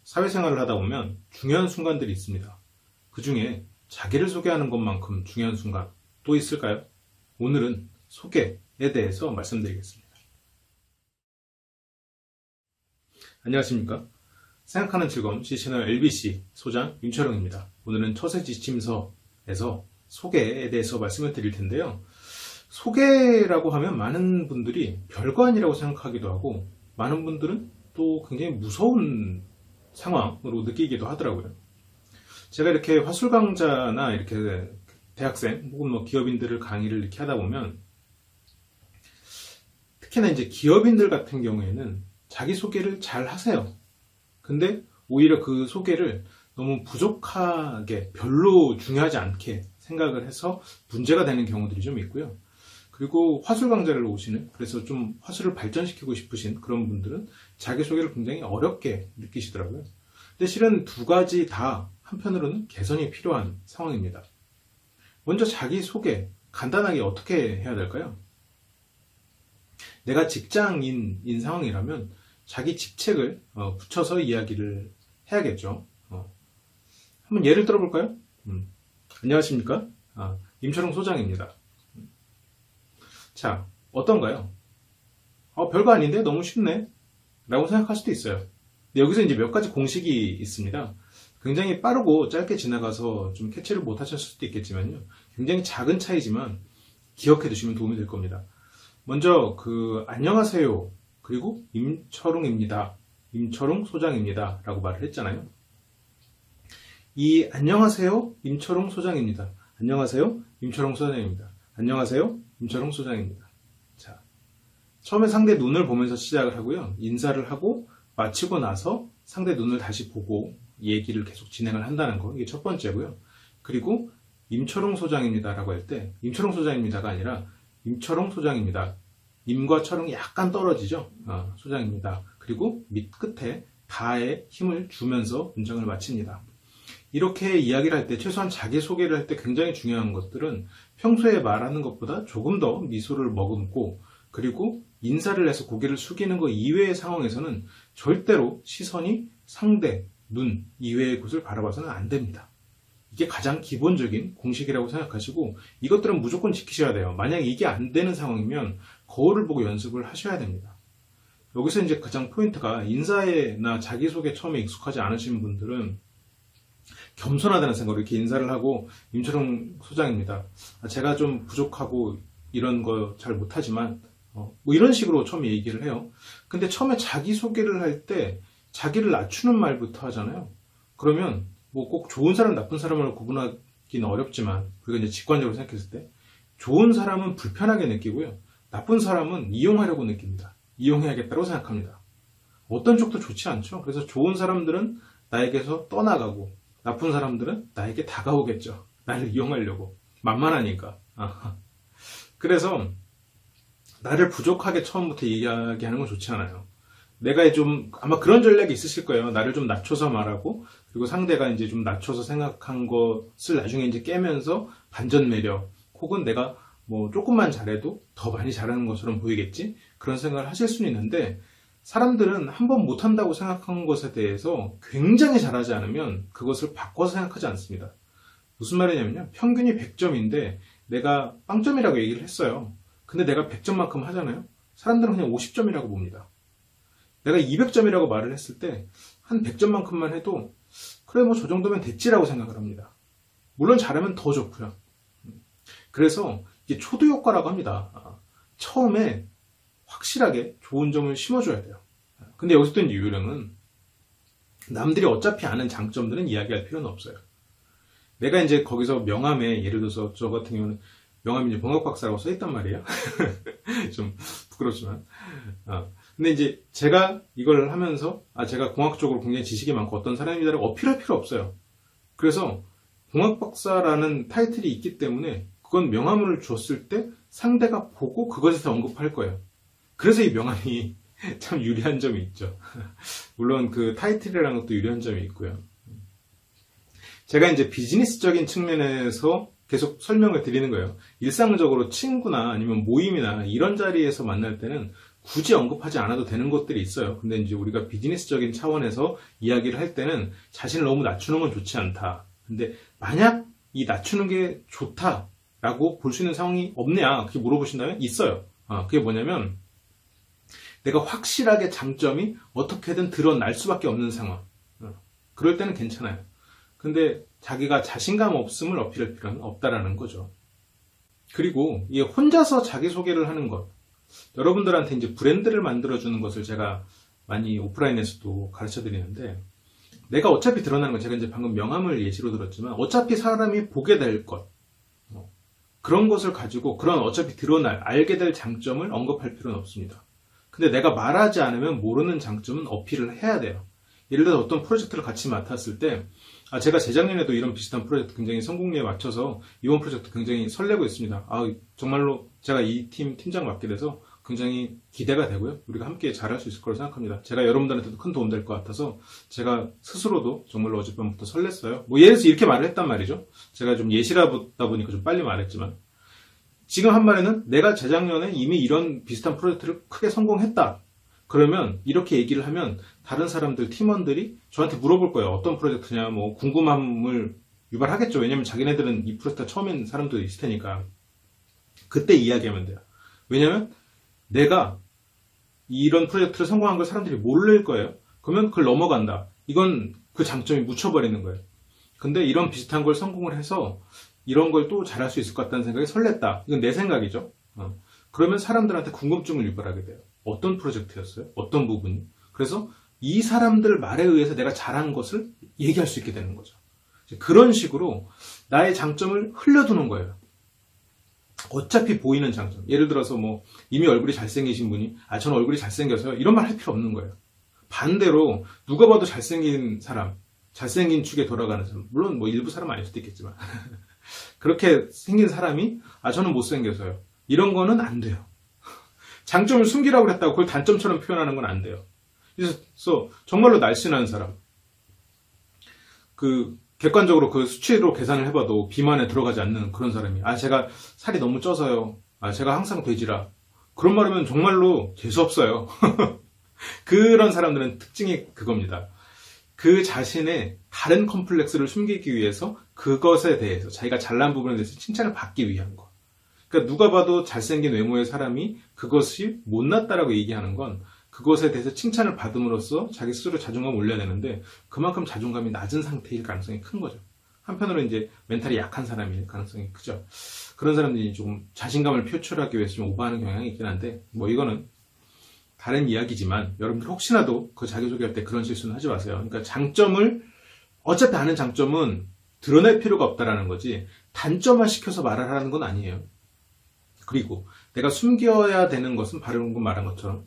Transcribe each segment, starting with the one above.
사회생활을 하다 보면 중요한 순간들이 있습니다. 그 중에 자기를 소개하는 것만큼 중요한 순간 또 있을까요? 오늘은 소개에 대해서 말씀드리겠습니다. 안녕하십니까? 생각하는 즐거움 C채널 LBC 소장 임철웅입니다. 오늘은 처세 지침서에서 소개에 대해서 말씀을 드릴 텐데요. 소개라고 하면 많은 분들이 별거 아니라고 생각하기도 하고 많은 분들은 또 굉장히 무서운 상황으로 느끼기도 하더라고요. 제가 이렇게 화술 강좌나 이렇게 대학생 혹은 뭐 기업인들을 강의를 이렇게 하다 보면 특히나 이제 기업인들 같은 경우에는 자기소개를 잘 하세요. 근데 오히려 그 소개를 너무 부족하게 별로 중요하지 않게 생각을 해서 문제가 되는 경우들이 좀 있고요. 그리고 화술 강좌를 오시는, 그래서 좀 화술을 발전시키고 싶으신 그런 분들은 자기소개를 굉장히 어렵게 느끼시더라고요. 근데 실은 두 가지 다 한편으로는 개선이 필요한 상황입니다. 먼저 자기소개, 간단하게 어떻게 해야 될까요? 내가 직장인인 상황이라면 자기 직책을 붙여서 이야기를 해야겠죠. 한번 예를 들어볼까요? 안녕하십니까? 임철웅 소장입니다. 자, 어떤가요? 별거 아닌데 너무 쉽네 라고 생각할 수도 있어요. 근데 여기서 이제 몇 가지 공식이 있습니다. 굉장히 빠르고 짧게 지나가서 좀 캐치를 못 하셨을 수도 있겠지만요. 굉장히 작은 차이지만 기억해 두시면 도움이 될 겁니다. 먼저 안녕하세요. 그리고 임철웅입니다. 임철웅 소장입니다. 라고 말을 했잖아요. 이 안녕하세요. 임철웅 소장입니다. 안녕하세요. 임철웅 소장입니다. 안녕하세요. 임철웅 소장입니다. 자, 처음에 상대 눈을 보면서 시작을 하고요. 인사를 하고 마치고 나서 상대 눈을 다시 보고 얘기를 계속 진행을 한다는 거. 이게 첫 번째고요. 그리고 임철웅 소장입니다. 라고 할 때 임철웅 소장입니다가 아니라 임철웅 소장입니다. 임과 철웅이 약간 떨어지죠. 소장입니다. 그리고 밑 끝에 다에 힘을 주면서 문장을 마칩니다. 이렇게 이야기를 할 때, 최소한 자기소개를 할 때 굉장히 중요한 것들은 평소에 말하는 것보다 조금 더 미소를 머금고, 그리고 인사를 해서 고개를 숙이는 것 이외의 상황에서는 절대로 시선이 상대, 눈 이외의 곳을 바라봐서는 안 됩니다. 이게 가장 기본적인 공식이라고 생각하시고 이것들은 무조건 지키셔야 돼요. 만약에 이게 안 되는 상황이면 거울을 보고 연습을 하셔야 됩니다. 여기서 이제 가장 포인트가, 인사나 자기소개 처음에 익숙하지 않으신 분들은 겸손하다는 생각으로 이렇게 인사를 하고 임철웅 소장입니다. 제가 좀 부족하고 이런 거 잘 못하지만 뭐 이런 식으로 처음에 얘기를 해요. 근데 처음에 자기소개를 할 때 자기를 낮추는 말부터 하잖아요. 그러면 뭐 꼭 좋은 사람, 나쁜 사람을 구분하기는 어렵지만, 우리가 이제 직관적으로 생각했을 때 좋은 사람은 불편하게 느끼고요. 나쁜 사람은 이용하려고 느낍니다. 이용해야겠다고 생각합니다. 어떤 쪽도 좋지 않죠. 그래서 좋은 사람들은 나에게서 떠나가고 나쁜 사람들은 나에게 다가오겠죠. 나를 이용하려고. 만만하니까. 그래서 나를 부족하게 처음부터 이야기하는 건 좋지 않아요. 내가 좀, 아마 그런 전략이 있으실 거예요. 나를 좀 낮춰서 말하고, 그리고 상대가 이제 좀 낮춰서 생각한 것을 나중에 이제 깨면서 반전 매력, 혹은 내가 뭐 조금만 잘해도 더 많이 잘하는 것처럼 보이겠지? 그런 생각을 하실 수는 있는데, 사람들은 한번 못한다고 생각한 것에 대해서 굉장히 잘하지 않으면 그것을 바꿔서 생각하지 않습니다. 무슨 말이냐면요. 평균이 100점인데 내가 빵점이라고 얘기를 했어요. 근데 내가 100점만큼 하잖아요. 사람들은 그냥 50점이라고 봅니다. 내가 200점이라고 말을 했을 때 한 100점만큼만 해도 그래 뭐 저 정도면 됐지라고 생각을 합니다. 물론 잘하면 더 좋고요. 그래서 이게 초도 효과라고 합니다. 처음에 확실하게 좋은 점을 심어줘야 돼요. 근데 여기서 또 이제 요령은, 남들이 어차피 아는 장점들은 이야기할 필요는 없어요. 내가 이제 거기서 명함에, 예를 들어서 저 같은 경우는 명함에 이제 봉학박사라고 써있단 말이에요. 좀 부끄럽지만. 근데 이제 제가 이걸 하면서, 제가 공학적으로 굉장히 지식이 많고 어떤 사람이다라고 어필할 필요 없어요. 그래서 봉학박사라는 타이틀이 있기 때문에 그건 명함을 줬을 때 상대가 보고 그것에 대해서 언급할 거예요. 그래서 이 명함이 참 유리한 점이 있죠. 물론 그 타이틀이라는 것도 유리한 점이 있고요. 제가 이제 비즈니스적인 측면에서 계속 설명을 드리는 거예요. 일상적으로 친구나 아니면 모임이나 이런 자리에서 만날 때는 굳이 언급하지 않아도 되는 것들이 있어요. 근데 이제 우리가 비즈니스적인 차원에서 이야기를 할 때는 자신을 너무 낮추는 건 좋지 않다. 근데 만약 이 낮추는 게 좋다라고 볼 수 있는 상황이 없냐? 그렇게 물어보신다면 있어요. 그게 뭐냐면 내가 확실하게 장점이 어떻게든 드러날 수밖에 없는 상황. 그럴 때는 괜찮아요. 근데 자기가 자신감 없음을 어필할 필요는 없다라는 거죠. 그리고 이 혼자서 자기소개를 하는 것. 여러분들한테 이제 브랜드를 만들어주는 것을 제가 많이 오프라인에서도 가르쳐 드리는데, 내가 어차피 드러나는 건, 제가 이제 방금 명함을 예시로 들었지만, 어차피 사람이 보게 될 것. 그런 것을 가지고, 그런 어차피 드러날, 알게 될 장점을 언급할 필요는 없습니다. 근데 내가 말하지 않으면 모르는 장점은 어필을 해야 돼요. 예를 들어서 어떤 프로젝트를 같이 맡았을 때, 제가 재작년에도 이런 비슷한 프로젝트 굉장히 성공리에 맞춰서 이번 프로젝트 굉장히 설레고 있습니다. 정말로 제가 이 팀장 맡게 돼서 굉장히 기대가 되고요. 우리가 함께 잘할 수 있을 거라고 생각합니다. 제가 여러분들한테도 큰 도움 될 것 같아서 제가 스스로도 정말로 어젯밤부터 설렜어요. 예를 들어서 이렇게 말을 했단 말이죠. 제가 좀 예시라다 보니까 좀 빨리 말했지만, 지금 한 말에는 내가 재작년에 이미 이런 비슷한 프로젝트를 크게 성공했다. 그러면 이렇게 얘기를 하면 다른 사람들, 팀원들이 저한테 물어볼 거예요. 어떤 프로젝트냐, 뭐 궁금함을 유발하겠죠. 왜냐면 자기네들은 이 프로젝트가 처음인 사람도 있을 테니까. 그때 이야기하면 돼요. 왜냐면 내가 이런 프로젝트를 성공한 걸 사람들이 모를 거예요. 그러면 그걸 넘어간다. 이건 그 장점이 묻혀버리는 거예요. 근데 이런 비슷한 걸 성공을 해서 이런 걸 또 잘할 수 있을 것 같다는 생각이 설렜다. 이건 내 생각이죠. 그러면 사람들한테 궁금증을 유발하게 돼요. 어떤 프로젝트였어요? 어떤 부분이? 그래서 이 사람들 말에 의해서 내가 잘한 것을 얘기할 수 있게 되는 거죠. 그런 식으로 나의 장점을 흘려두는 거예요. 어차피 보이는 장점. 예를 들어서 뭐 이미 얼굴이 잘생기신 분이 저는 얼굴이 잘생겨서요. 이런 말 할 필요 없는 거예요. 반대로 누가 봐도 잘생긴 사람, 잘생긴 축에 돌아가는 사람, 물론 뭐 일부 사람 아닐 수도 있겠지만 그렇게 생긴 사람이 저는 못생겨서요. 이런 거는 안 돼요. 장점을 숨기라고 했다고 그걸 단점처럼 표현하는 건 안 돼요. 그래서 정말로 날씬한 사람, 객관적으로 그 수치로 계산을 해봐도 비만에 들어가지 않는 그런 사람이 제가 살이 너무 쪄서요. 제가 항상 돼지라. 그런 말하면 정말로 재수없어요. 그런 사람들은 특징이 그겁니다. 그 자신의 다른 컴플렉스를 숨기기 위해서 그것에 대해서 자기가 잘난 부분에 대해서 칭찬을 받기 위한 거. 그러니까 누가 봐도 잘생긴 외모의 사람이 그것이 못났다라고 얘기하는 건 그것에 대해서 칭찬을 받음으로써 자기 스스로 자존감을 올려내는데 그만큼 자존감이 낮은 상태일 가능성이 큰 거죠. 한편으로 이제 멘탈이 약한 사람일 가능성이 크죠. 그런 사람들이 조금 자신감을 표출하기 위해서 좀 오버하는 경향이 있긴 한데 뭐 이거는 다른 이야기지만 여러분들 혹시라도 그 자기소개할 때 그런 실수는 하지 마세요. 그러니까 장점을 어차피 아는 장점은 드러낼 필요가 없다라는 거지 단점만 시켜서 말을 하는 건 아니에요. 그리고 내가 숨겨야 되는 것은 방금 말한 것처럼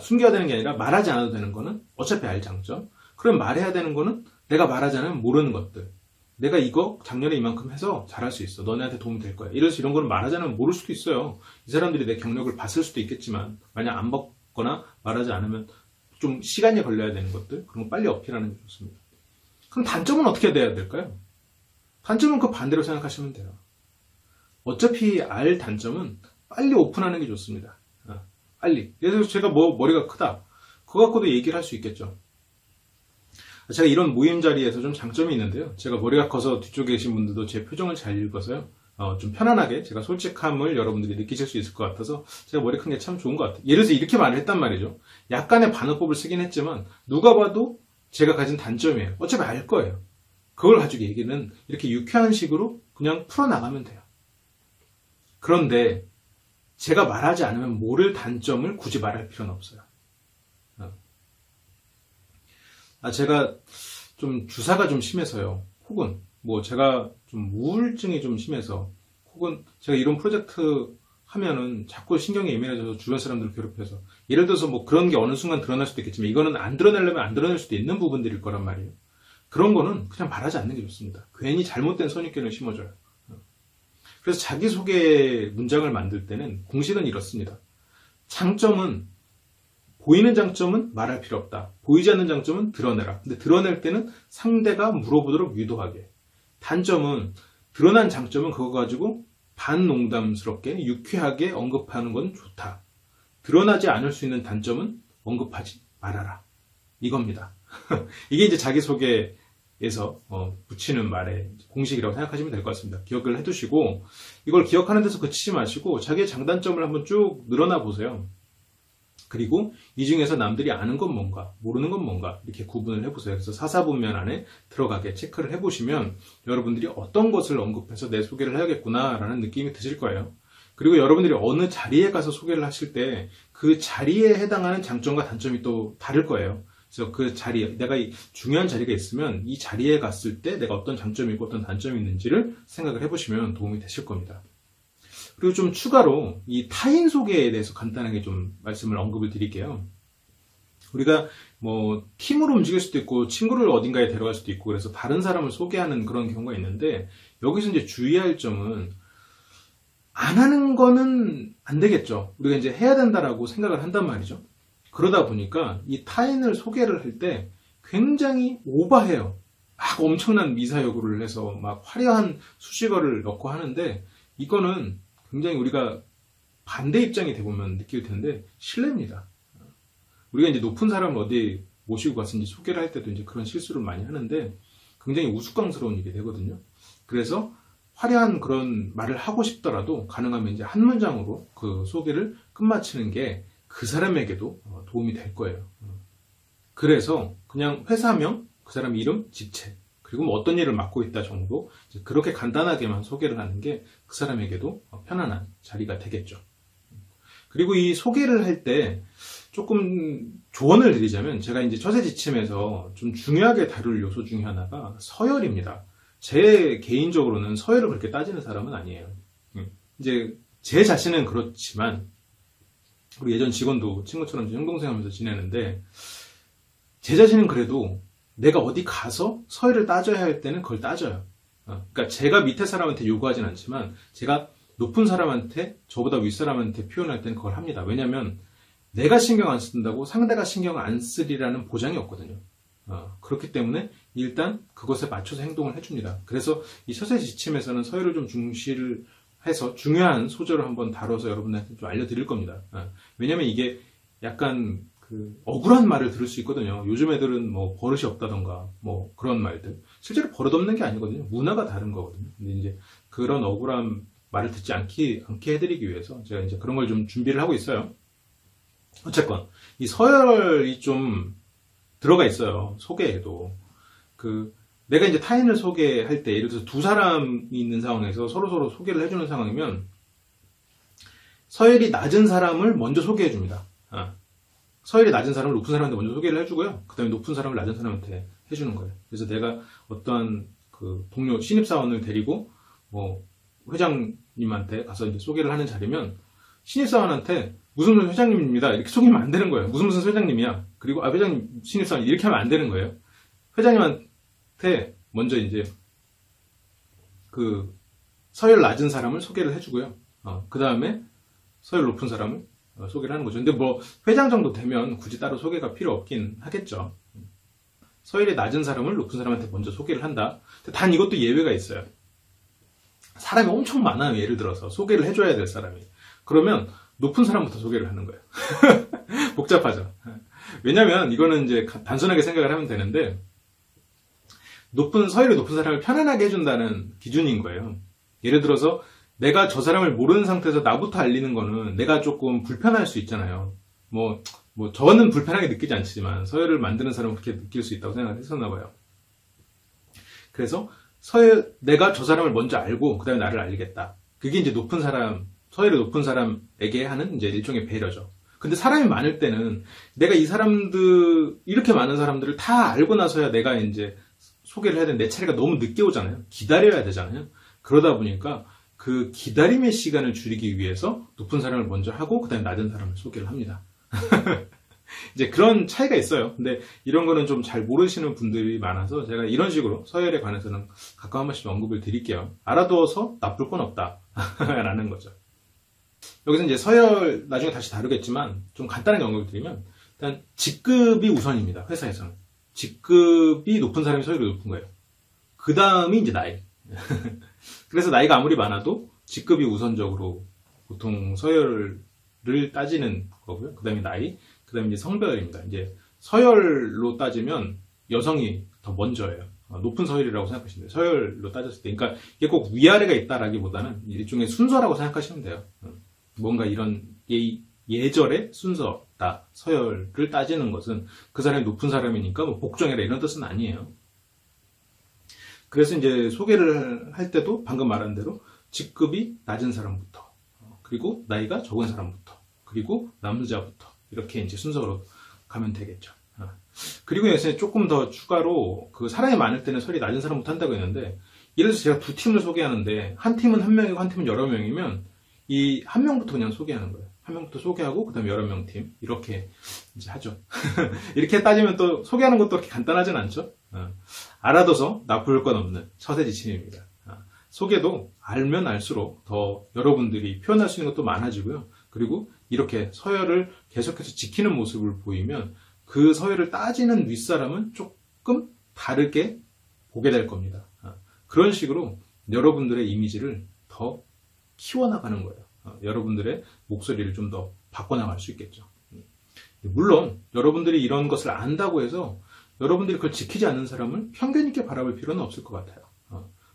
숨겨야 되는 게 아니라 말하지 않아도 되는 거는 어차피 알 장점. 그럼 말해야 되는 거는 내가 말하지 않으면 모르는 것들. 내가 이거 작년에 이만큼 해서 잘할 수 있어. 너네한테 도움이 될 거야. 이래서 이런 거는 말하지 않으면 모를 수도 있어요. 이 사람들이 내 경력을 봤을 수도 있겠지만 만약 안 봤거나 말하지 않으면 좀 시간이 걸려야 되는 것들. 그런 거 빨리 어필하는 게 좋습니다. 그럼 단점은 어떻게 돼야 될까요? 단점은 그 반대로 생각하시면 돼요. 어차피 알 단점은 빨리 오픈하는 게 좋습니다. 빨리. 예를 들어서 제가 머리가 크다. 그거 갖고도 얘기를 할 수 있겠죠. 제가 이런 모임 자리에서 좀 장점이 있는데요. 제가 머리가 커서 뒤쪽에 계신 분들도 제 표정을 잘 읽어서요. 좀 편안하게 제가 솔직함을 여러분들이 느끼실 수 있을 것 같아서 제가 머리 큰 게 참 좋은 것 같아요. 예를 들어서 이렇게 말을 했단 말이죠. 약간의 반어법을 쓰긴 했지만 누가 봐도 제가 가진 단점이에요. 어차피 알 거예요. 그걸 가지고 얘기는 이렇게 유쾌한 식으로 그냥 풀어나가면 돼요. 그런데 제가 말하지 않으면 모를 단점을 굳이 말할 필요는 없어요. 제가 좀 주사가 좀 심해서요. 혹은 뭐 제가 좀 우울증이 좀 심해서 혹은 제가 이런 프로젝트 하면은 자꾸 신경이 예민해져서 주변 사람들을 괴롭혀서 예를 들어서 뭐 그런 게 어느 순간 드러날 수도 있겠지만 이거는 안 드러내려면 안 드러낼 수도 있는 부분들일 거란 말이에요. 그런 거는 그냥 말하지 않는 게 좋습니다. 괜히 잘못된 선입견을 심어줘요. 그래서 자기소개 문장을 만들 때는 공식은 이렇습니다. 장점은 보이는 장점은 말할 필요 없다. 보이지 않는 장점은 드러내라. 근데 드러낼 때는 상대가 물어보도록 유도하게. 단점은 드러난 장점은 그거 가지고 반농담스럽게 유쾌하게 언급하는 건 좋다. 드러나지 않을 수 있는 단점은 언급하지 말아라. 이겁니다. 이게 이제 자기소개에서 붙이는 말의 공식이라고 생각하시면 될 것 같습니다. 기억을 해두시고 이걸 기억하는 데서 그치지 마시고 자기의 장단점을 한번 쭉 늘어나 보세요. 그리고 이 중에서 남들이 아는 건 뭔가, 모르는 건 뭔가 이렇게 구분을 해보세요. 그래서 사사분면 안에 들어가게 체크를 해보시면 여러분들이 어떤 것을 언급해서 내 소개를 해야겠구나라는 느낌이 드실 거예요. 그리고 여러분들이 어느 자리에 가서 소개를 하실 때 그 자리에 해당하는 장점과 단점이 또 다를 거예요. 그래서 그 자리, 내가 중요한 자리가 있으면 이 자리에 갔을 때 내가 어떤 장점이 있고 어떤 단점이 있는지를 생각을 해보시면 도움이 되실 겁니다. 그리고 좀 추가로 이 타인 소개에 대해서 간단하게 좀 말씀을 언급을 드릴게요. 우리가 뭐 팀으로 움직일 수도 있고 친구를 어딘가에 데려갈 수도 있고 그래서 다른 사람을 소개하는 그런 경우가 있는데 여기서 이제 주의할 점은 안 하는 거는 안 되겠죠. 우리가 이제 해야 된다라고 생각을 한단 말이죠. 그러다 보니까 이 타인을 소개를 할 때 굉장히 오버해요. 막 엄청난 미사 여구를 해서 막 화려한 수식어를 넣고 하는데 이거는 굉장히 우리가 반대 입장이 돼보면 느낄 텐데 실례입니다. 우리가 이제 높은 사람을 어디 모시고 가서 이제 소개를 할 때도 이제 그런 실수를 많이 하는데 굉장히 우스꽝스러운 일이 되거든요. 그래서 화려한 그런 말을 하고 싶더라도 가능하면 이제 한 문장으로 그 소개를 끝마치는 게 그 사람에게도 도움이 될 거예요. 그래서 그냥 회사명, 그 사람 이름, 직책, 그리고 뭐 어떤 일을 맡고 있다 정도 그렇게 간단하게만 소개를 하는 게 그 사람에게도 편안한 자리가 되겠죠. 그리고 이 소개를 할 때 조금 조언을 드리자면 제가 이제 처세지침에서 좀 중요하게 다룰 요소 중에 하나가 서열입니다. 제 개인적으로는 서열을 그렇게 따지는 사람은 아니에요. 이제 제 자신은 그렇지만 우리 예전 직원도 친구처럼 형동생 하면서 지내는데 제 자신은 그래도 내가 어디 가서 서열을 따져야 할 때는 그걸 따져요. 그러니까 제가 밑에 사람한테 요구하진 않지만 제가 높은 사람한테 저보다 윗사람한테 표현할 때는 그걸 합니다. 왜냐하면 내가 신경 안 쓴다고 상대가 신경 안 쓰리라는 보장이 없거든요. 그렇기 때문에 일단 그것에 맞춰서 행동을 해줍니다. 그래서 이 처세지침에서는 서열을 좀 중시를 해서 중요한 소절을 한번 다뤄서 여러분들한테 좀 알려드릴 겁니다. 왜냐면 이게 약간 그 억울한 말을 들을 수 있거든요. 요즘 애들은 뭐 버릇이 없다던가 뭐 그런 말들. 실제로 버릇 없는 게 아니거든요. 문화가 다른 거거든요. 근데 이제 그런 억울한 말을 듣지 않게 해드리기 위해서 제가 이제 그런 걸 좀 준비를 하고 있어요. 어쨌건 이 서열이 좀 들어가 있어요. 소개에도. 내가 이제 타인을 소개할 때, 예를 들어서 두 사람이 있는 상황에서 서로 소개를 해주는 상황이면, 서열이 낮은 사람을 먼저 소개해 줍니다. 서열이 낮은 사람을 높은 사람한테 먼저 소개를 해주고요. 그 다음에 높은 사람을 낮은 사람한테 해주는 거예요. 그래서 내가 어떠한 그 동료, 신입사원을 데리고, 뭐, 회장님한테 가서 이제 소개를 하는 자리면, 신입사원한테 무슨 회장님입니다. 이렇게 소개하면 안 되는 거예요. 무슨 회장님이야. 그리고, 회장님, 신입사원 이렇게 하면 안 되는 거예요. 회장님한테 먼저 이제 그 서열 낮은 사람을 소개를 해주고요. 그 다음에 서열 높은 사람을 소개를 하는 거죠. 근데 뭐 회장 정도 되면 굳이 따로 소개가 필요 없긴 하겠죠. 서열이 낮은 사람을 높은 사람한테 먼저 소개를 한다. 단 이것도 예외가 있어요. 사람이 엄청 많아요. 예를 들어서 소개를 해줘야 될 사람이. 그러면 높은 사람부터 소개를 하는 거예요. 복잡하죠. 왜냐면 이거는 이제 단순하게 생각을 하면 되는데 서열이 높은 사람을 편안하게 해준다는 기준인 거예요. 예를 들어서 내가 저 사람을 모르는 상태에서 나부터 알리는 거는 내가 조금 불편할 수 있잖아요. 뭐 저는 불편하게 느끼지 않지만 서열을 만드는 사람은 그렇게 느낄 수 있다고 생각했었나 봐요. 그래서 내가 저 사람을 먼저 알고 그 다음에 나를 알리겠다. 그게 이제 서열이 높은 사람에게 하는 이제 일종의 배려죠. 근데 사람이 많을 때는 내가 이렇게 많은 사람들을 다 알고 나서야 내가 이제 소개를 해야 되는데 내 차례가 너무 늦게 오잖아요. 기다려야 되잖아요. 그러다 보니까 그 기다림의 시간을 줄이기 위해서 높은 사람을 먼저 하고 그다음에 낮은 사람을 소개를 합니다. 이제 그런 차이가 있어요. 근데 이런 거는 좀 잘 모르시는 분들이 많아서 제가 이런 식으로 서열에 관해서는 가끔 한 번씩 언급을 드릴게요. 알아두어서 나쁠 건 없다 라는 거죠. 여기서 이제 서열 나중에 다시 다루겠지만 좀 간단하게 언급을 드리면 일단 직급이 우선입니다. 회사에서는. 직급이 높은 사람이 서열이 높은 거예요. 그 다음이 이제 나이. 그래서 나이가 아무리 많아도 직급이 우선적으로 보통 서열을 따지는 거고요. 그 다음에 나이, 그 다음에 이제 성별입니다. 이제 서열로 따지면 여성이 더 먼저예요. 높은 서열이라고 생각하시면 돼요. 서열로 따졌을 때. 그러니까 이게 꼭 위아래가 있다라기보다는 일종의 순서라고 생각하시면 돼요. 뭔가 이런 예절의 순서다. 서열을 따지는 것은 그 사람이 높은 사람이니까 뭐 복종해라 이런 뜻은 아니에요. 그래서 이제 소개를 할 때도 방금 말한 대로 직급이 낮은 사람부터, 그리고 나이가 적은 사람부터, 그리고 남자부터 이렇게 이제 순서로 가면 되겠죠. 그리고 여기서 조금 더 추가로 그 사람이 많을 때는 서열이 낮은 사람부터 한다고 했는데, 예를 들어서 제가 두 팀을 소개하는데 한 팀은 한 명이고 한 팀은 여러 명이면 이 한 명부터 그냥 소개하는 거예요. 한 명부터 소개하고 그 다음에 여러 명 팀 이렇게 이제 하죠. 이렇게 따지면 또 소개하는 것도 그렇게 간단하진 않죠. 알아둬서 나쁠 건 없는 처세지침입니다. 소개도 알면 알수록 더 여러분들이 표현할 수 있는 것도 많아지고요. 그리고 이렇게 서열을 계속해서 지키는 모습을 보이면 그 서열을 따지는 윗사람은 조금 다르게 보게 될 겁니다. 그런 식으로 여러분들의 이미지를 더 키워나가는 거예요. 여러분들의 목소리를 좀 더 바꿔나갈 수 있겠죠. 물론 여러분들이 이런 것을 안다고 해서 여러분들이 그걸 지키지 않는 사람을 편견 있게 바라볼 필요는 없을 것 같아요.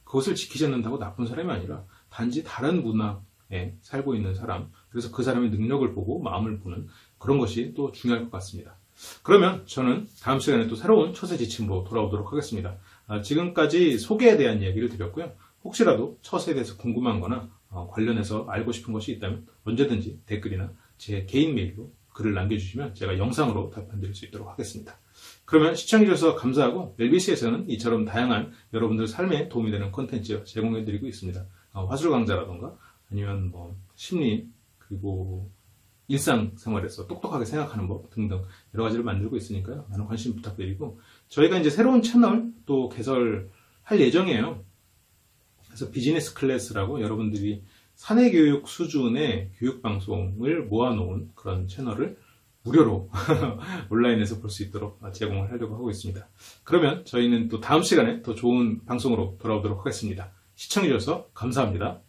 그것을 지키지 않는다고 나쁜 사람이 아니라 단지 다른 문화에 살고 있는 사람, 그래서 그 사람의 능력을 보고 마음을 보는 그런 것이 또 중요할 것 같습니다. 그러면 저는 다음 시간에 또 새로운 처세 지침으로 돌아오도록 하겠습니다. 지금까지 소개에 대한 이야기를 드렸고요. 혹시라도 처세에 대해서 궁금한 거나 관련해서 알고 싶은 것이 있다면 언제든지 댓글이나 제 개인 메일로 글을 남겨주시면 제가 영상으로 답변 드릴 수 있도록 하겠습니다. 그러면 시청해주셔서 감사하고, LBC에서는 이처럼 다양한 여러분들 삶에 도움이 되는 콘텐츠 제공해드리고 있습니다. 화술 강좌라던가 아니면 뭐 심리, 그리고 일상생활에서 똑똑하게 생각하는 법 등등 여러 가지를 만들고 있으니까요. 많은 관심 부탁드리고, 저희가 이제 새로운 채널 또 개설할 예정이에요. 그래서 비즈니스 클래스라고 여러분들이 사내교육 수준의 교육방송을 모아놓은 그런 채널을 무료로 온라인에서 볼 수 있도록 제공을 하려고 하고 있습니다. 그러면 저희는 또 다음 시간에 더 좋은 방송으로 돌아오도록 하겠습니다. 시청해주셔서 감사합니다.